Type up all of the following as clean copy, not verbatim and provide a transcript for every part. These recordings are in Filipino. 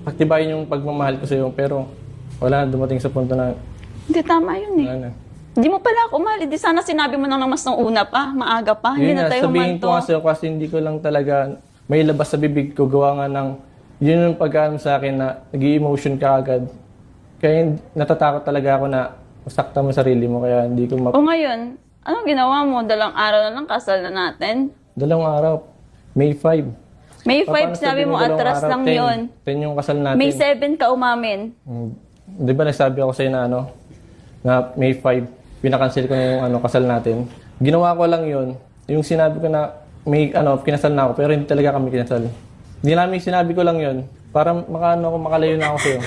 pagtibayin yung pagmamahal ko sa'yo, pero wala na dumating sa punto na, Hindi, tama yun eh. ano. Hindi mo pala ako mahal. Di sana sinabi mo nang mas nung una pa, maaga pa. Hindi Yun na nga, tayo sabihin humanto. ko nga sa'yo kasi hindi ko lang talaga may labas sa bibig ko, gawa nga ng, yun yung pagkaano sa akin na nag-i-emotion ka agad. Kaya natatakot talaga ako na masaktan mo sarili mo, kaya hindi ko O ngayon, anong ginawa mo? 2 araw na lang kasal na natin. 2 araw, May 5. May 5, Paano sabi mo, 2 atras araw? lang 10. yun. 10 yung kasal natin. May 7 ka umamin. Di ba nagsabi ako sa'yo na ano, na May 5, pinakancel ko na yung ano, kasal natin. Ginawa ko lang yun, yung sinabi ko na may ano, kinasal na ako, pero hindi talaga kami kinasal. Hindi namin sinabi ko lang yun, para makalayo na ako sa'yo.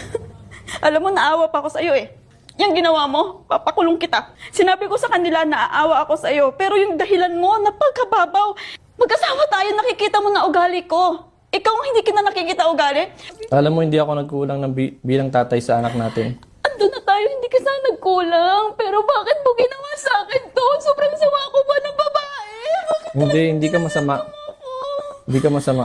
Alam mo, naawa pa ako sa'yo eh. Yung ginawa mo, papakulong kita. Sinabi ko sa kanila na aawa ako sa'yo, pero yung dahilan mo, napagkababaw. Magkasama tayo, nakikita mo na ugali ko. Ikaw ang hindi kita nakikita ugali. Alam mo, hindi ako nagkulang ng bilang tatay sa anak natin. Ando na tayo, hindi ka sana nagkulang. Pero bakit mo ginawa sa akin to? Sobrang sama ko ba ng babae? Bakit Hindi ka masama. Hindi ka masama.